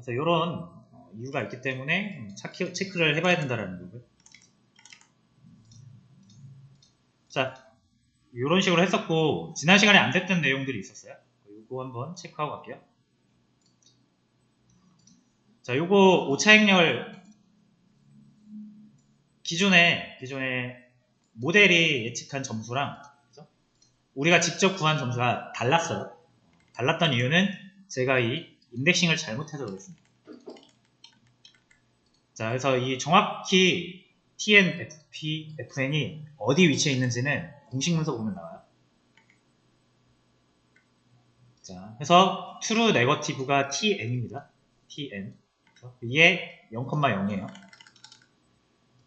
그래서 이런 이유가 있기 때문에 체크를 해봐야 된다라는 거고요. 자, 이런 식으로 했었고, 지난 시간에 안 됐던 내용들이 있었어요. 이거 한번 체크하고 갈게요. 자, 요거 오차행렬 기존에 모델이 예측한 점수랑 우리가 직접 구한 점수가 달랐어요. 달랐던 이유는 제가 이 인덱싱을 잘못해서 그랬습니다. 자, 그래서 이 정확히 TN, FP, FN이 어디 위치에 있는지는 공식 문서 보면 나와요. 자, 그래서 true negative가 TN입니다. TN. 이게 0,0이에요.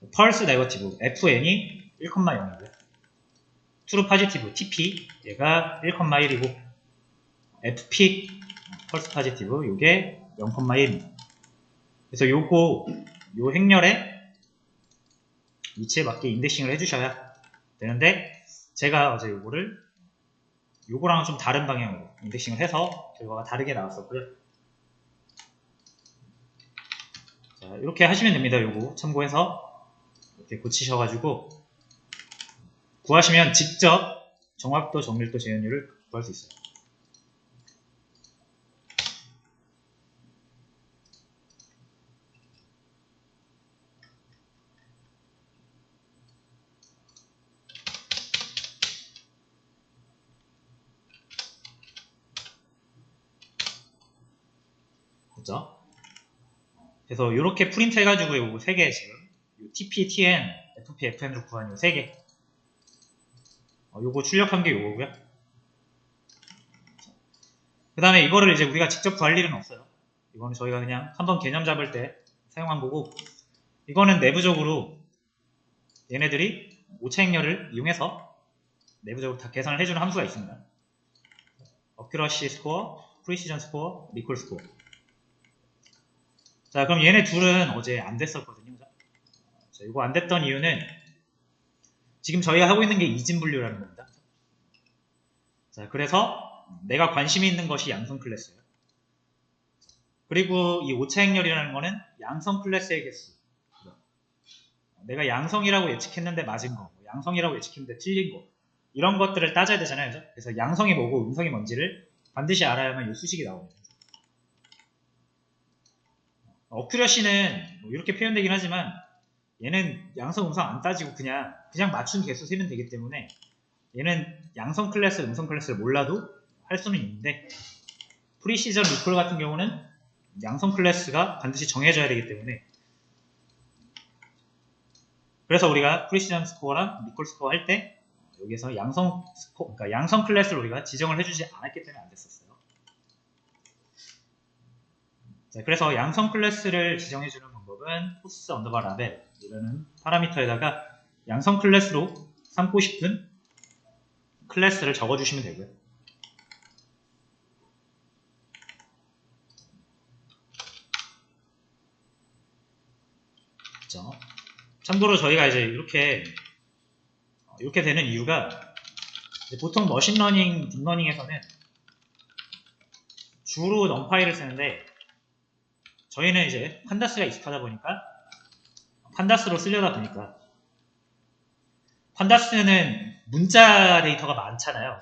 false negative, FN이 1,0이고요. true positive, TP, 얘가 1,1이고, FP, false positive, 요게 0,1입니다. 그래서 요 행렬의 위치에 맞게 인덱싱을 해주셔야 되는데, 제가 어제 요거랑은 좀 다른 방향으로 인덱싱을 해서 결과가 다르게 나왔었고요. 자, 이렇게 하시면 됩니다. 요거 참고해서 이렇게 고치셔가지고 구하시면 직접 정확도, 정밀도, 재현율을 구할 수 있어요. 그죠? 그래서 이렇게 프린트 해가지고 요거 3개 지금 TP, TN, FP, FN으로 구한 요 3개 요거 출력한 게 요거고요. 그 다음에 이거를 이제 우리가 직접 구할 일은 없어요. 이거는 저희가 그냥 한번 개념 잡을 때 사용한 거고, 이거는 내부적으로 얘네들이 오차행렬을 이용해서 내부적으로 다 계산을 해주는 함수가 있습니다. 어큐러시 스코어, 프리시전 스코어, 리콜 스코어. 자, 그럼 얘네 둘은 어제 안 됐었거든요. 자, 이거 안 됐던 이유는 지금 저희가 하고 있는 게 이진 분류라는 겁니다. 자, 그래서 내가 관심이 있는 것이 양성 클래스예요. 그리고 이 오차행렬이라는 거는 양성 클래스의 개수. 내가 양성이라고 예측했는데 맞은 거, 양성이라고 예측했는데 틀린 거, 이런 것들을 따져야 되잖아요. 그래서 양성이 뭐고 음성이 뭔지를 반드시 알아야만 이 수식이 나옵니다. 어큐러시는 뭐 이렇게 표현되긴 하지만 얘는 양성, 음성 안 따지고 그냥 맞춘 개수 세면 되기 때문에 얘는 양성 클래스, 음성 클래스를 몰라도 할 수는 있는데, 프리시전, 리콜 같은 경우는 양성 클래스가 반드시 정해져야 되기 때문에, 그래서 우리가 프리시전 스코어랑 리콜 스코어 할 때 여기서 양성 스코어, 그러니까 양성 클래스를 우리가 지정을 해주지 않았기 때문에 안 됐었어요. 자, 그래서 양성 클래스를 지정해주는 방법은 포스 언더바 라벨이라는 파라미터에다가 양성 클래스로 삼고 싶은 클래스를 적어주시면 되고요. 그렇죠? 참고로 저희가 이제 이렇게 되는 이유가, 보통 머신러닝, 딥러닝에서는 주로 넘파이를 쓰는데, 저희는 이제 판다스가 익숙하다 보니까 판다스로 쓰려다 보니까, 판다스는 문자 데이터가 많잖아요.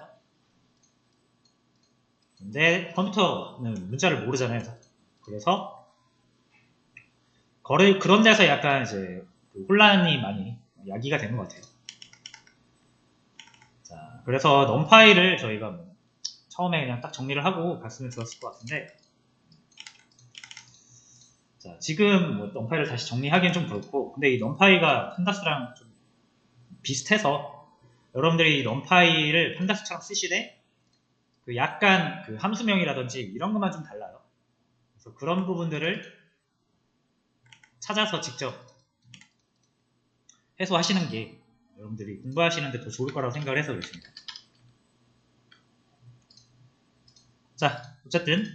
근데 컴퓨터는 문자를 모르잖아요. 그래서 그런 데서 약간 이제 혼란이 많이 야기가 되는 것 같아요. 자, 그래서 넘파이를 저희가 뭐 처음에 그냥 딱 정리를 하고 갔으면 좋았을 것 같은데, 자, 지금 뭐 넘파이를 다시 정리하기엔 좀 그렇고, 근데 이 넘파이가 판다스랑 좀 비슷해서 여러분들이 이 넘파이를 판다스처럼 쓰시되 약간 함수명이라든지 이런 것만 좀 달라요. 그래서 그런 부분들을 찾아서 직접 해소하시는 게 여러분들이 공부하시는데 더 좋을 거라고 생각을 해서 그렇습니다. 자, 어쨌든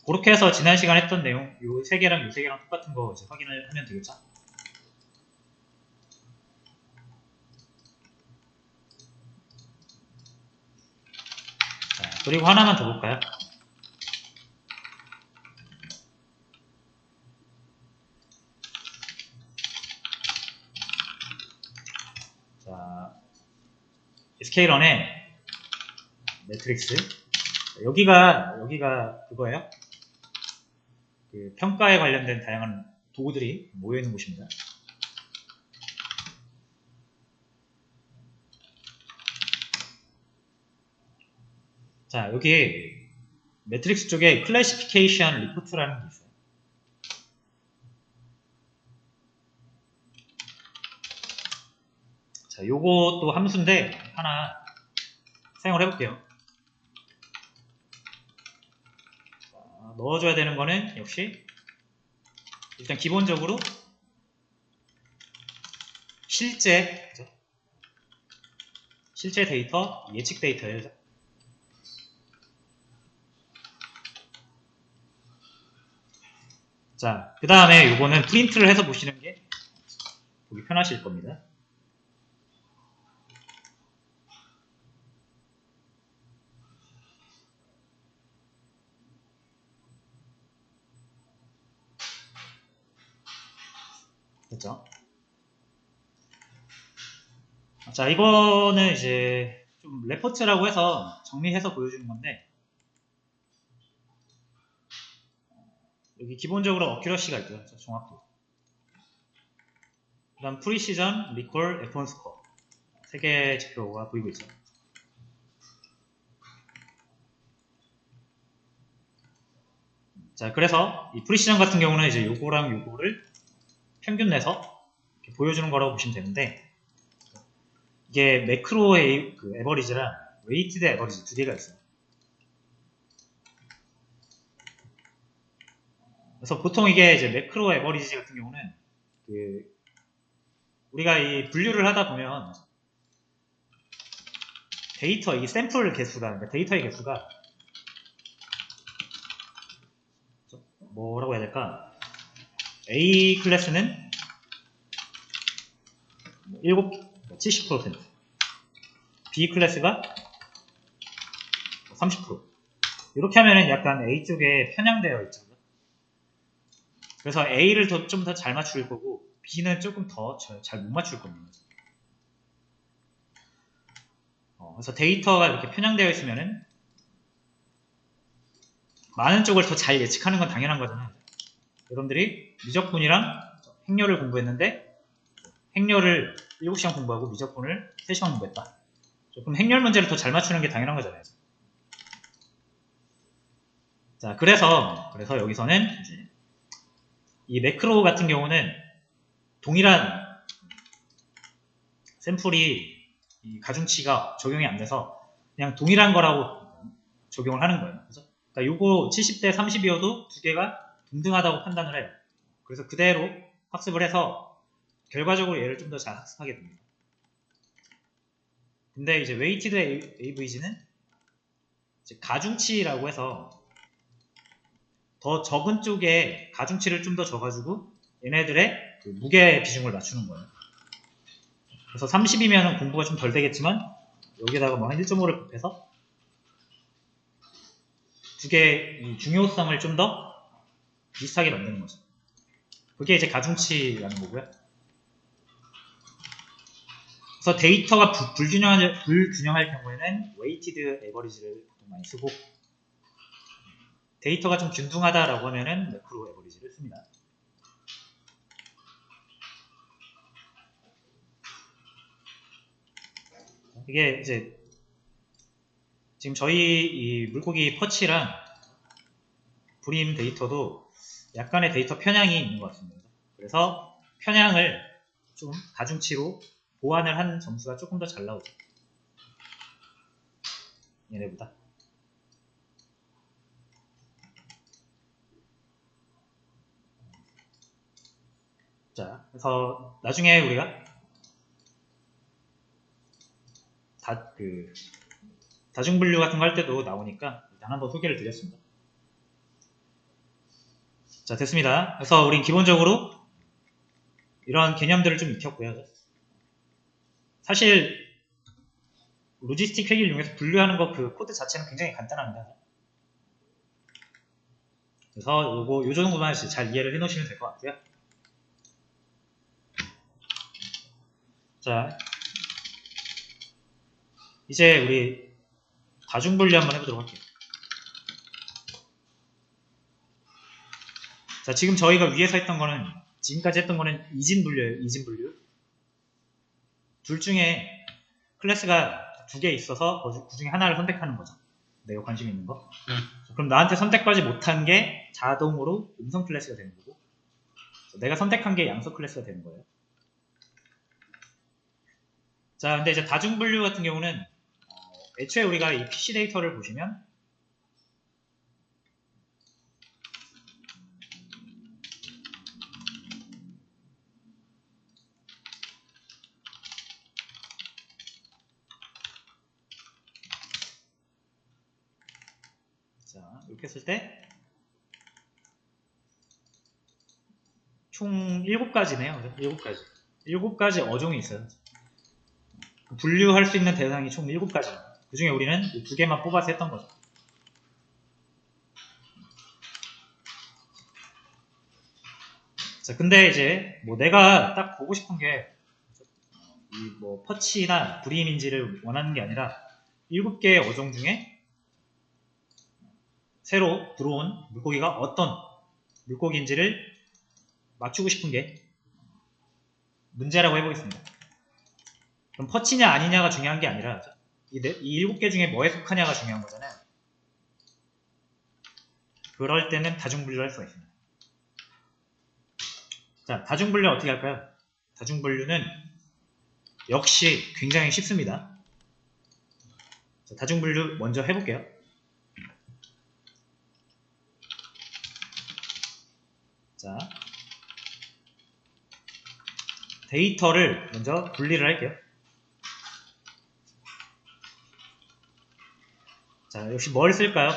그렇게 해서 지난 시간 했던 내용 요 3개랑 요 3개랑 똑같은 거 이제 확인을 하면 되겠죠. 자, 그리고 하나만 더 볼까요? SK런의 매트릭스. 여기가 그거예요. 그 평가에 관련된 다양한 도구들이 모여있는 곳입니다. 자, 여기 매트릭스 쪽에 클래시피케이션 리포트라는 게 있어요. 자, 요것도 함수인데 하나 사용을 해볼게요. 자, 넣어줘야 되는 거는 역시 일단 기본적으로 실제 데이터, 예측 데이터예요. 자, 그 다음에 요거는 프린트를 해서 보시는 게 보기 편하실 겁니다. 됐죠? 자, 이거는 이제 좀 레포트라고 해서 정리해서 보여주는 건데, 여기 기본적으로 어큐러시가 있고요. 정확도. 그 다음 프리시전, 리콜, F1 스코어. 3개의 지표가 보이고 있죠. 자, 그래서 이 프리시전 같은 경우는 이제 요거랑 요거를 평균 내서 이렇게 보여주는 거라고 보시면 되는데, 이게 매크로의 그 에버리지랑 웨이티드 에버리지 두 개가 있어요. 그래서 보통 이게 이제 매크로 에버리지 같은 경우는 그 우리가 이 분류를 하다 보면 데이터, 이 샘플 개수가, 그러니까 데이터의 개수가 뭐라고 해야 될까? A 클래스는 70%, B 클래스가 30%. 이렇게 하면은 약간 A 쪽에 편향되어 있죠. 그래서 A를 좀 더 잘 맞출 거고 B는 조금 더 잘 못 맞출 겁니다. 그래서 데이터가 이렇게 편향되어 있으면은 많은 쪽을 더 잘 예측하는 건 당연한 거잖아요. 여러분들이 미적분이랑 행렬을 공부했는데 행렬을 7시간 공부하고 미적분을 3시간 공부했다. 그럼 행렬 문제를 더 잘 맞추는 게 당연한 거잖아요. 자, 그래서 여기서는 이제 이 매크로 같은 경우는 동일한 샘플이 이 가중치가 적용이 안 돼서 그냥 동일한 거라고 적용을 하는 거예요. 그래서 그러니까 요거 70대 30이어도 두 개가 동등하다고 판단을 해요. 그래서 그대로 학습을 해서 결과적으로 얘를 좀 더 잘 학습하게 됩니다. 근데 이제 웨이티드 AVG는 가중치라고 해서 더 적은 쪽에 가중치를 좀 더 줘가지고 얘네들의 그 무게 비중을 맞추는 거예요. 그래서 30이면 공부가 좀 덜 되겠지만 여기에다가 뭐 한 1.5를 곱해서 두 개의 중요성을 좀 더 비슷하게 만드는 거죠. 그게 이제 가중치라는 거고요. 그래서 데이터가 불균형할 경우에는 웨이티드 에버리지를 보통 많이 쓰고 데이터가 좀 균등하다라고 하면은 매크로 에버리지를 씁니다. 이게 이제 지금 저희 이 물고기 퍼치랑 브림 데이터도 약간의 데이터 편향이 있는 것 같습니다. 그래서 편향을 좀 가중치로 보완을 한 점수가 조금 더 잘 나오죠. 얘네보다. 자, 그래서 나중에 우리가 다중분류 같은 거 할 때도 나오니까 일단 한번 소개를 드렸습니다. 자, 됐습니다. 그래서 우린 기본적으로 이런 개념들을 좀 익혔고요. 사실 로지스틱 회계를 이용해서 분류하는 거 그 코드 자체는 굉장히 간단합니다. 그래서 요 정도만 잘 이해를 해놓으시면 될 것 같고요. 자, 이제 우리 다중분류 한번 해보도록 할게요. 자, 지금 저희가 위에서 했던 거는, 지금까지 했던 거는 이진분류예요. 이진분류. 둘 중에 클래스가 두 개 있어서 그 중에 하나를 선택하는 거죠. 내가 관심 있는 거. 그럼 나한테 선택하지 못한 게 자동으로 음성 클래스가 되는 거고, 내가 선택한 게 양서 클래스가 되는 거예요. 자, 근데 이제 다중분류 같은 경우는 애초에 우리가 이 PC 데이터를 보시면 자, 이렇게 했을 때 총 7가지네요. 7가지. 7가지 어종이 있어요. 분류할 수 있는 대상이 총 7가지입니다. 그 중에 우리는 이 2개만 뽑아서 했던 거죠. 자, 근데 이제 뭐 내가 딱 보고 싶은 게 이 뭐 퍼치나 불이민지를 원하는 게 아니라 7개의 어종 중에 새로 들어온 물고기가 어떤 물고기인지를 맞추고 싶은 게 문제라고 해보겠습니다. 그럼 퍼치냐 아니냐가 중요한 게 아니라 이 7개 중에 뭐에 속하냐가 중요한 거잖아요. 그럴 때는 다중분류를 할 수가 있습니다. 자, 다중분류 어떻게 할까요? 다중분류는 역시 굉장히 쉽습니다. 자, 다중분류 먼저 해볼게요. 자, 데이터를 먼저 분리를 할게요. 자, 역시 뭘 쓸까요?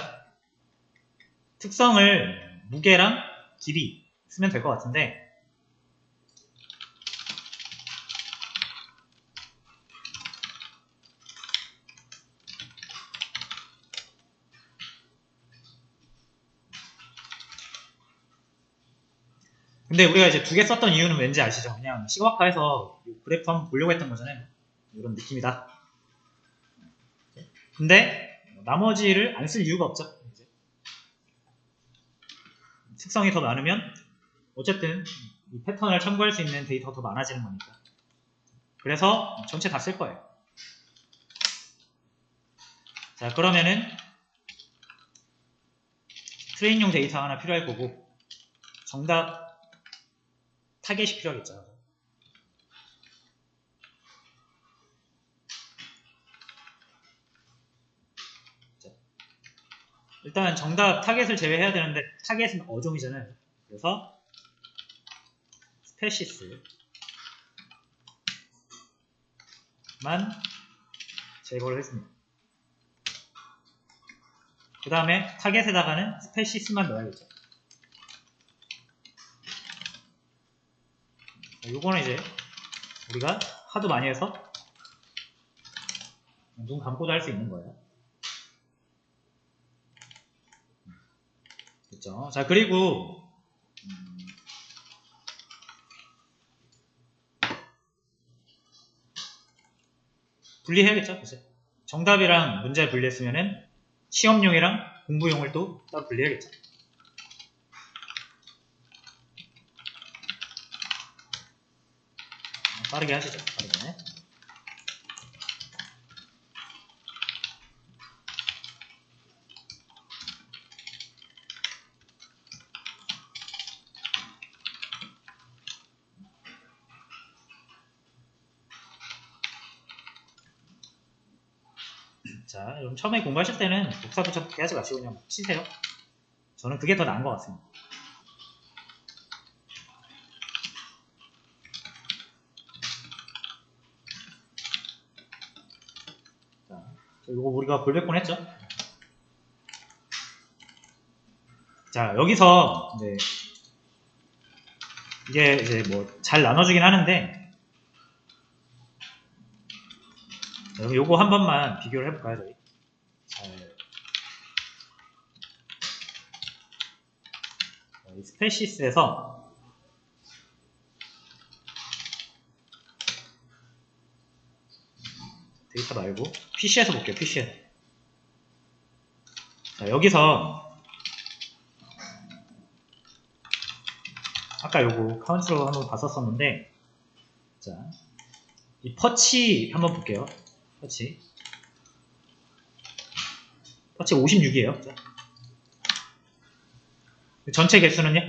특성을 무게랑 길이 쓰면 될 것 같은데, 근데 우리가 이제 2개 썼던 이유는 왠지 아시죠? 그냥 시각화해서 그래프 한번 보려고 했던 거잖아요. 이런 느낌이다. 근데 나머지를 안 쓸 이유가 없죠. 이제. 특성이 더 많으면 어쨌든 이 패턴을 참고할 수 있는 데이터가 더 많아지는 거니까. 그래서 전체 다 쓸 거예요. 자, 그러면은 트레인용 데이터 하나 필요할 거고 정답 타겟이 필요하겠죠. 자, 일단 정답 타겟을 제외해야 되는데 타겟은 어종이잖아요. 그래서 스페시스만 제거를 했습니다. 그 다음에 타겟에다가는 스페시스만 넣어야겠죠. 요거는 이제 우리가 하도 많이 해서 눈 감고도 할 수 있는 거예요. 그렇죠. 자, 그리고 분리해야겠죠. 그치? 정답이랑 문제 분리했으면은 시험용이랑 공부용을 또 따로 분리해야겠죠. 빠르게 하시죠. 빠르게. 자, 여러분 처음에 공부하실 때는 복사부터 그렇게 하지 마시고 그냥 치세요. 저는 그게 더 나은 것 같습니다. 자, 이거 우리가 골백본 했죠? 자, 여기서 네, 이게 이제 뭐 잘 나눠주긴 하는데 여러분 요거 한 번만 비교를 해볼까요, 저희? 스페시스에서 데이터 말고 PC에서 볼게요. PC에서. 자, 여기서 아까 요거 카운트로 한번 봤었었는데, 자, 이 퍼치 한번 볼게요. 퍼치 56이에요. 자, 전체 개수는요?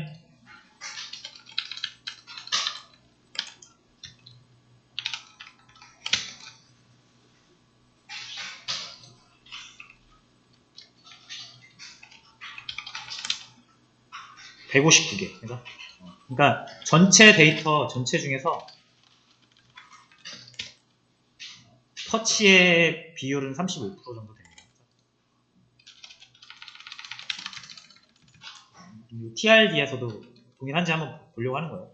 159개. 그러니까 전체 데이터 전체 중에서 퍼치의 비율은 35% 정도 됩니다. TRD에서도 동일한지 한번 보려고 하는 거예요.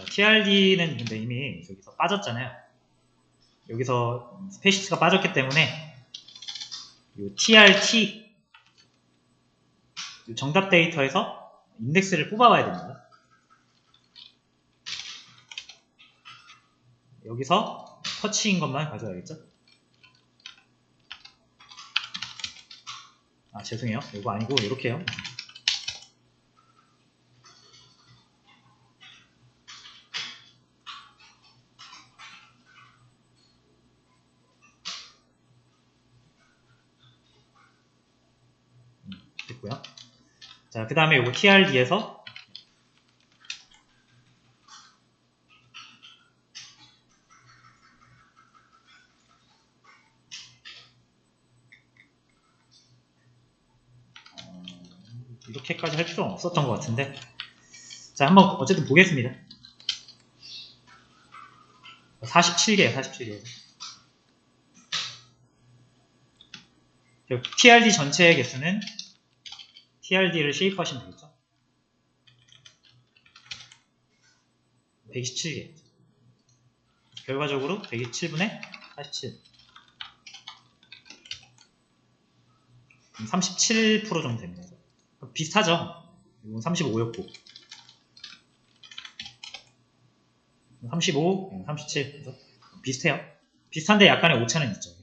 TRD는 근데 이미 여기서 빠졌잖아요. 여기서 스페시스가 빠졌기 때문에 이 TRT 정답 데이터에서 인덱스를 뽑아와야 됩니다. 여기서 터치인 것만 가져야겠죠? 아, 죄송해요. 이거 아니고 이렇게요. 됐고요. 자, 그 다음에 이거 TRD에서 이렇게까지 할 필요는 없었던 것 같은데, 자, 한번 어쨌든 보겠습니다. 47개예요. 47개. TRD 전체의 개수는 TRD를 쉐입하시면 되겠죠. 127개. 결과적으로 127분의 47. 37% 정도 됩니다. 비슷하죠? 이건 35였고. 35, 37. 비슷해요. 비슷한데 약간의 오차는 있죠.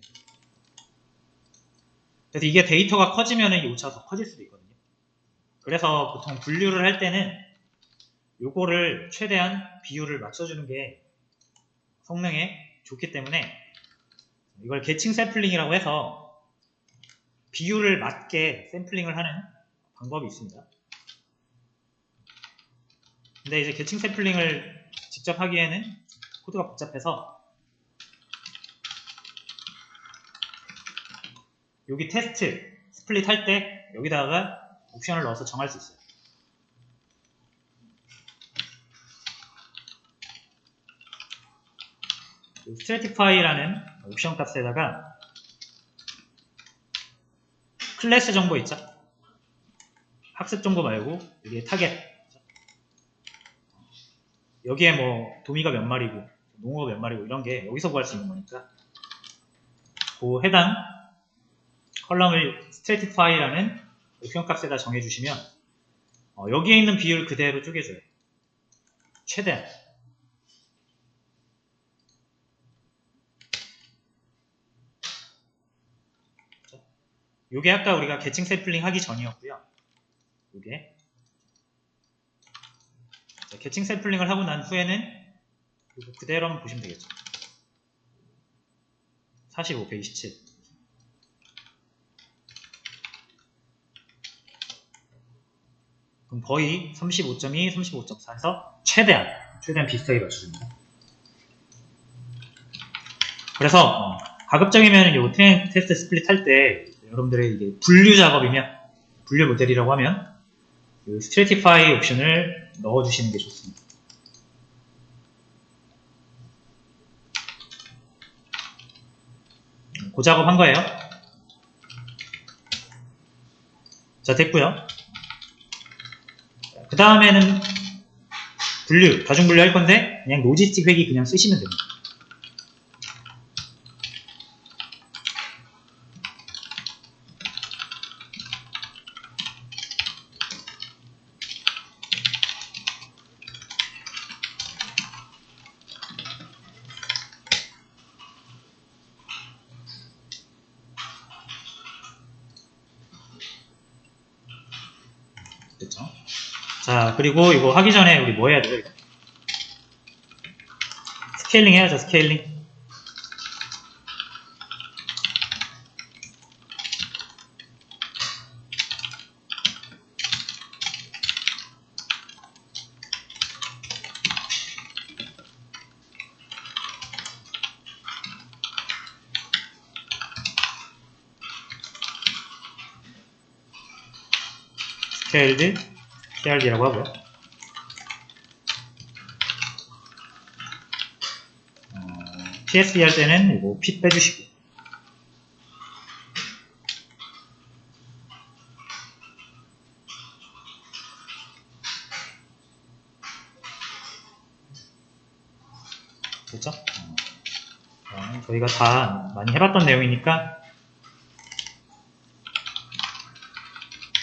그래서 이게 데이터가 커지면 이 오차가 더 커질 수도 있거든요. 그래서 보통 분류를 할 때는 요거를 최대한 비율을 맞춰주는 게 성능에 좋기 때문에 이걸 계층 샘플링이라고 해서 비율을 맞게 샘플링을 하는 방법이 있습니다. 근데 이제 계층 샘플링을 직접 하기에는 코드가 복잡해서 여기 테스트 스플릿 할 때 여기다가 옵션을 넣어서 정할 수 있어요. 스트래티파이라는 옵션 값에다가 클래스 정보 있죠? 학습 정보 말고 여기에 타겟, 여기에 뭐 도미가 몇 마리고 농어가 몇 마리고 이런 게 여기서 구할 수 있는 거니까 그 해당 컬럼을 스트래티파이라는 옵션 값에다 정해주시면 여기에 있는 비율 그대로 쪼개줘요. 최대한. 요게 아까 우리가 계층 샘플링 하기 전이었고요. 요게 계층 샘플링을 하고 난 후에는 이거 그대로 한번 보시면 되겠죠. 45, 127. 그럼 거의 35.2, 35.4에서 최대한 비슷하게 맞춰줍니다. 그래서 가급적이면 요 트레인 테스트 스플릿 할 때 여러분들의 이게 분류 작업이면 분류 모델이라고 하면 이 스트래티파이 옵션을 넣어주시는 게 좋습니다. 그 작업 한 거예요. 자, 됐고요. 그 다음에는 분류, 다중분류 할 건데 그냥 로지스틱 회기 그냥 쓰시면 됩니다. 됐죠? 자, 그리고 이거 하기 전에 우리 뭐 해야 되죠? 이거? 스케일링 해야죠, 스케일링. 스케일드 TRD라고 하고요. PSD 할 때는 이거 핏 빼주시고. 됐죠? 저희가 다 많이 해봤던 내용이니까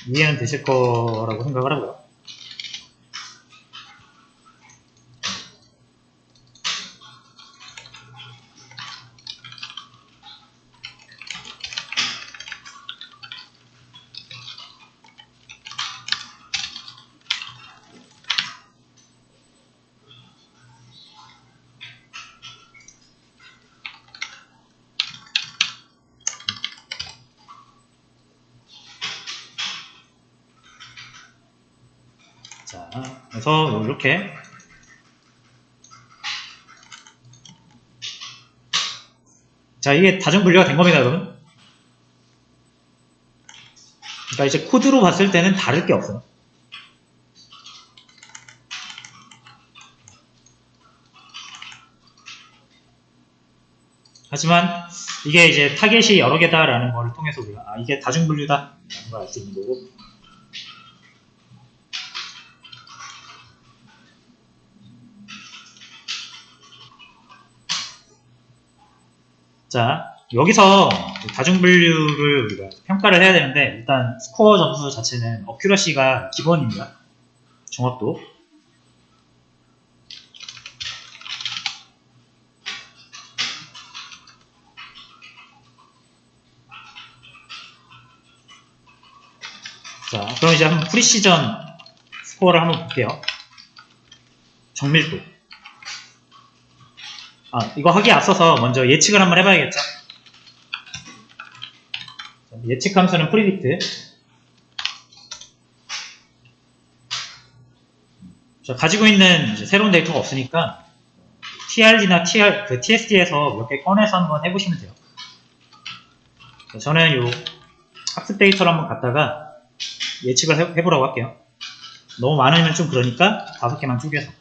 이해는 되실 거라고 생각을 하고요. 자, 그래서 이렇게 자, 이게 다중분류가 된 겁니다, 여러분. 그러니까 이제 코드로 봤을 때는 다를 게 없어요. 하지만 이게 이제 타겟이 여러 개다라는 걸 통해서 우리가 이게 다중분류다 라는 걸 알 수 있는 거고. 자, 여기서 다중분류를 우리가 평가를 해야 되는데 일단 스코어 점수 자체는 어큐러시가 기본입니다. 정확도. 자, 그럼 이제 한번 프리시전 스코어를 한번 볼게요. 정밀도. 이거 하기에 앞서서 먼저 예측을 한번 해봐야겠죠. 예측 함수는 프리딕트. 가지고 있는 이제 새로운 데이터가 없으니까 TRD나 TSD에서 몇 개 꺼내서 한번 해보시면 돼요. 저는 요 학습 데이터를 한번 갖다가 예측을 해보라고 할게요. 너무 많으면 좀 그러니까 5개만 쪼개서.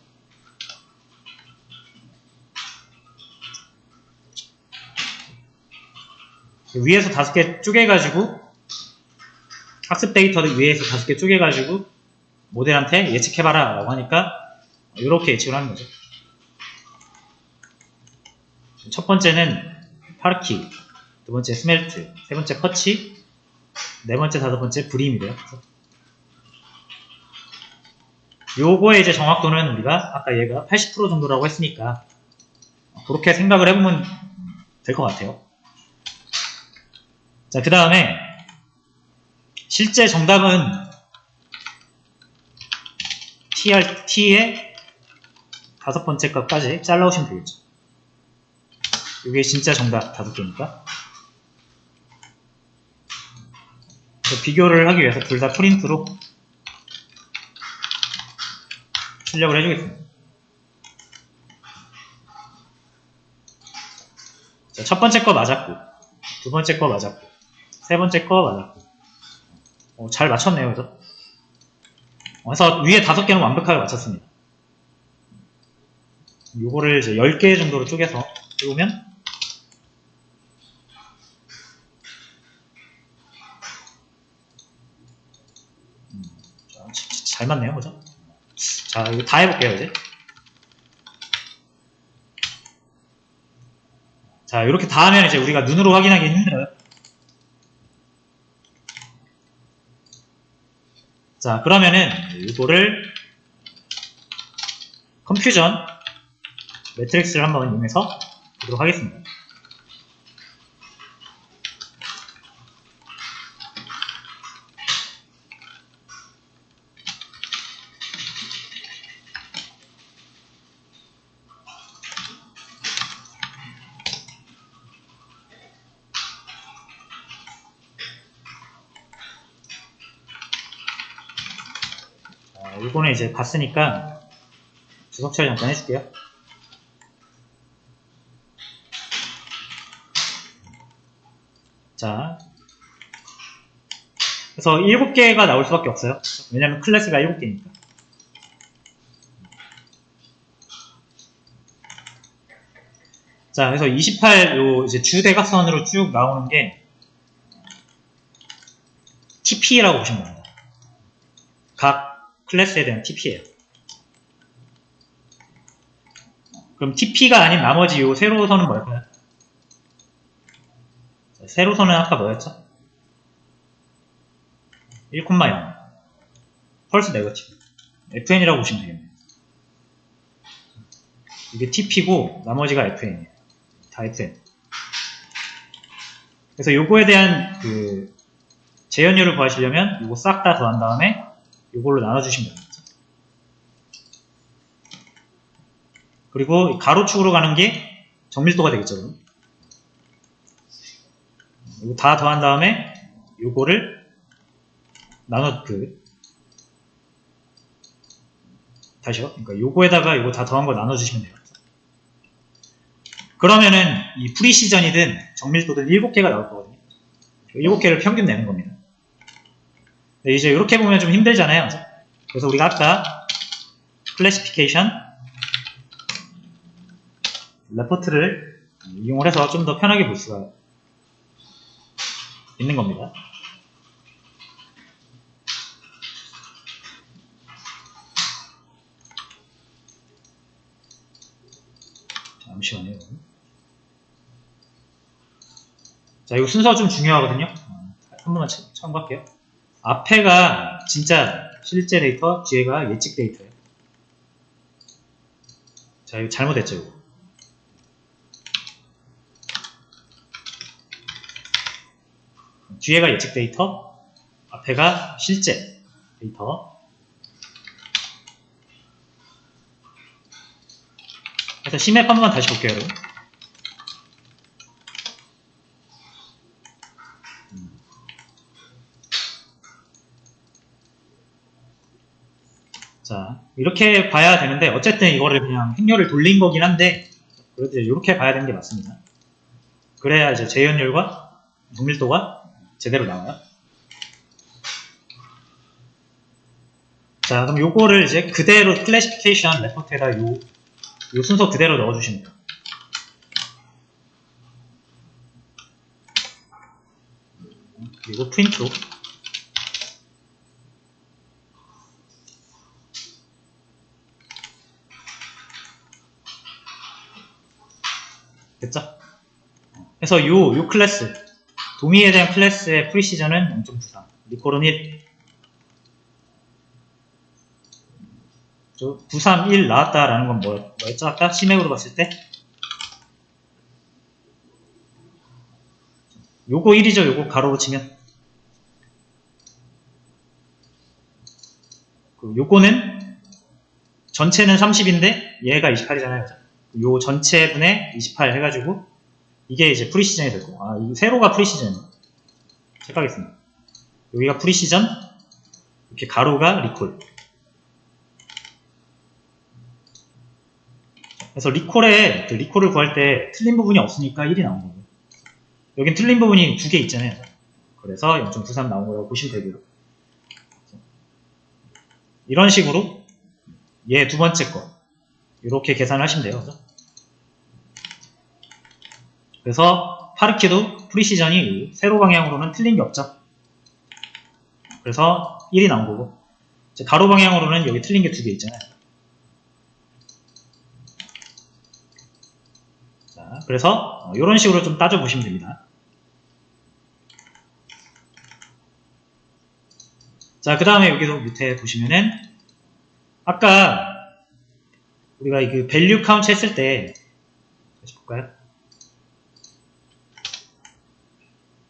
위에서 5개 쪼개가지고 학습 데이터를 위에서 5개 쪼개가지고 모델한테 예측해봐라 라고 하니까 이렇게 예측을 하는 거죠. 첫 번째는 파르키, 두 번째 스멜트, 세 번째 퍼치, 네 번째, 다섯 번째 브림이래요. 요거의 이제 정확도는 우리가 아까 얘가 80% 정도라고 했으니까 그렇게 생각을 해보면 될 것 같아요. 자, 그 다음에 실제 정답은 TRT의 5번째 것까지 잘라오시면 되겠죠. 이게 진짜 정답 5개니까. 비교를 하기 위해서 둘 다 프린트로 출력을 해주겠습니다. 자, 첫 번째 거 맞았고, 두 번째 거 맞았고, 세 번째 거 맞았고. 잘 맞췄네요, 그래서. 그래서 위에 5개는 완벽하게 맞췄습니다. 요거를 이제 10개 정도로 쪼개서 해보면 잘 맞네요, 그죠? 자, 이거 다 해볼게요, 이제. 자, 이렇게 다 하면 이제 우리가 눈으로 확인하기 힘들어요. 자, 그러면은 이거를 컴퓨전 매트릭스를 한번 이용해서 보도록 하겠습니다. 이거는 이제 봤으니까 주석 처리 잠깐 해줄게요. 자, 그래서 7개가 나올 수밖에 없어요. 왜냐면 클래스가 7개니까. 자, 그래서 28 요 이제 주대각선으로 쭉 나오는 게 TP라고 보시면 됩니다. 각 클래스에 대한 TP예요. 그럼 TP가 아닌 나머지 요 세로선은 뭘까요? 세로선은 아까 뭐였죠? 1,0 펄스 네거티브 FN이라고 보시면 되겠네요. 이게 TP고 나머지가 FN이에요. 다 FN. 그래서 요거에 대한 그 재현율을 구하시려면 요거 싹 다 더한 다음에 요걸로 나눠주시면 됩니다. 그리고 가로축으로 가는 게 정밀도가 되겠죠. 그럼. 이거 다 더한 다음에 요거를 다시요. 그러니까 요거에다가 요거 다 더한 거 나눠주시면 돼요. 그러면은 이 프리시전이든 정밀도든 7개가 나올 거거든요. 7개를 평균 내는 겁니다. 네, 이제 이렇게 보면 좀 힘들잖아요. 그래서 우리가 아까 클래시피케이션 레포트를 이용을 해서 좀 더 편하게 볼 수가 있는 겁니다. 잠시만요. 자, 이거 순서 좀 중요하거든요. 한 번만 참고할게요. 앞에가 진짜 실제 데이터, 뒤에가 예측 데이터예요. 자, 이거 잘못했죠, 이거. 뒤에가 예측 데이터, 앞에가 실제 데이터. 그래서 시맵 한 번만 다시 볼게요, 여러분. 자, 이렇게 봐야 되는데 어쨌든 이거를 그냥 행렬을 돌린 거긴 한데 그래도 이렇게 봐야 되는 게 맞습니다. 그래야 이제 재현율과 정밀도가 제대로 나와요. 자, 그럼 요거를 이제 그대로 클래시피케이션 레포트에다 요 순서 그대로 넣어주십니다. 그리고 프린트로 됐죠? 그래서 요 클래스 도미에 대한 클래스의 프리시전은 0.93 리콜은 1 931 나왔다라는 건 뭐였죠? 아까 시맥으로 봤을 때 요거 1이죠. 요거 가로로 치면 요거는 전체는 30인데 얘가 28이잖아요. 요 전체분의 28 해가지고 이게 이제 프리시전이 될 거고 이 세로가 프리시전이에요. 체크하겠습니다. 여기가 프리시전 이렇게 가로가 리콜. 그래서 리콜을 구할 때 틀린 부분이 없으니까 1이 나온 거고 여긴 틀린 부분이 2개 있잖아요. 그래서 0.93 나온 거라고 보시면 되고요. 이런 식으로 얘 두 번째 거 이렇게 계산을 하시면 돼요. 그래서 파르키도 프리시전이 세로 방향으로는 틀린 게 없죠. 그래서 1이 나온 거고 가로 방향으로는 여기 틀린 게 2개 있잖아요. 자, 그래서 이런 식으로 좀 따져보시면 됩니다. 자, 그 다음에 여기도 밑에 보시면은 아까 우리가 그 밸류 카운트 했을 때 다시 볼까요?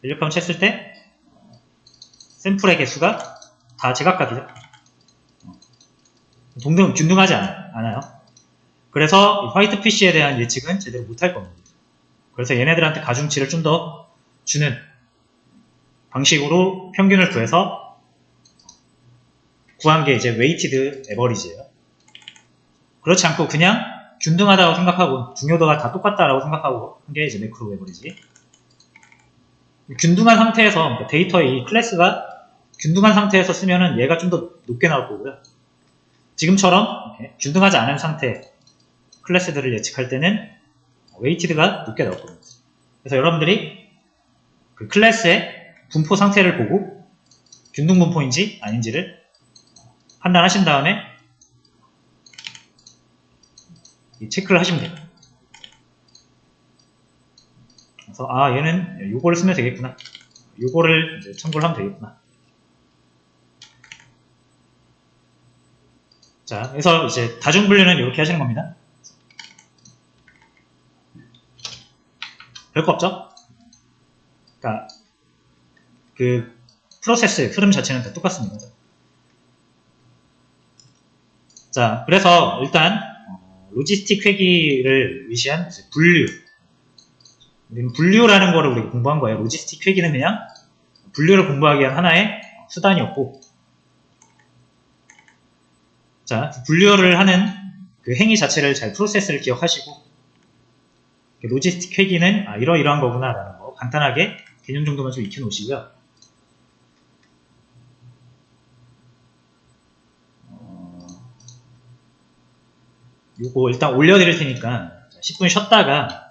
밸류 카운트 했을 때 샘플의 개수가 다 제각각이죠. 균등하지 않아요. 그래서 화이트 PC에 대한 예측은 제대로 못할 겁니다. 그래서 얘네들한테 가중치를 좀 더 주는 방식으로 평균을 구해서 구한 게 이제 웨이티드 에버리지예요. 그렇지 않고 그냥 균등하다고 생각하고 중요도가 다 똑같다라고 생각하고 한 게 이제 매크로 에버리지. 균등한 상태에서 그러니까 데이터의 이 클래스가 균등한 상태에서 쓰면은 얘가 좀 더 높게 나올 거고요. 지금처럼 이렇게 균등하지 않은 상태 클래스들을 예측할 때는 웨이티드가 높게 나올 겁니다. 그래서 여러분들이 그 클래스의 분포 상태를 보고 균등 분포인지 아닌지를 판단하신 다음에 체크를 하시면 돼요. 그래서 얘는 요거를 쓰면 되겠구나. 요거를 이제 참고를 하면 되겠구나. 자, 그래서 이제 다중분류는 이렇게 하시는 겁니다. 별거 없죠? 그러니까 그 프로세스의 흐름 자체는 다 똑같습니다. 자, 그래서 일단 로지스틱 회기를 위시한 이제 분류. 우리는 분류라는 거를 우리가 공부한 거예요. 로지스틱 회기는 그냥 분류를 공부하기 위한 하나의 수단이었고, 자, 분류를 하는 그 행위 자체를 잘 프로세스를 기억하시고, 로지스틱 회기는 이러이러한 거구나 라는 거 간단하게 개념 정도만 좀 익혀 놓으시고요. 요거 일단 올려드릴 테니까 10분 쉬었다가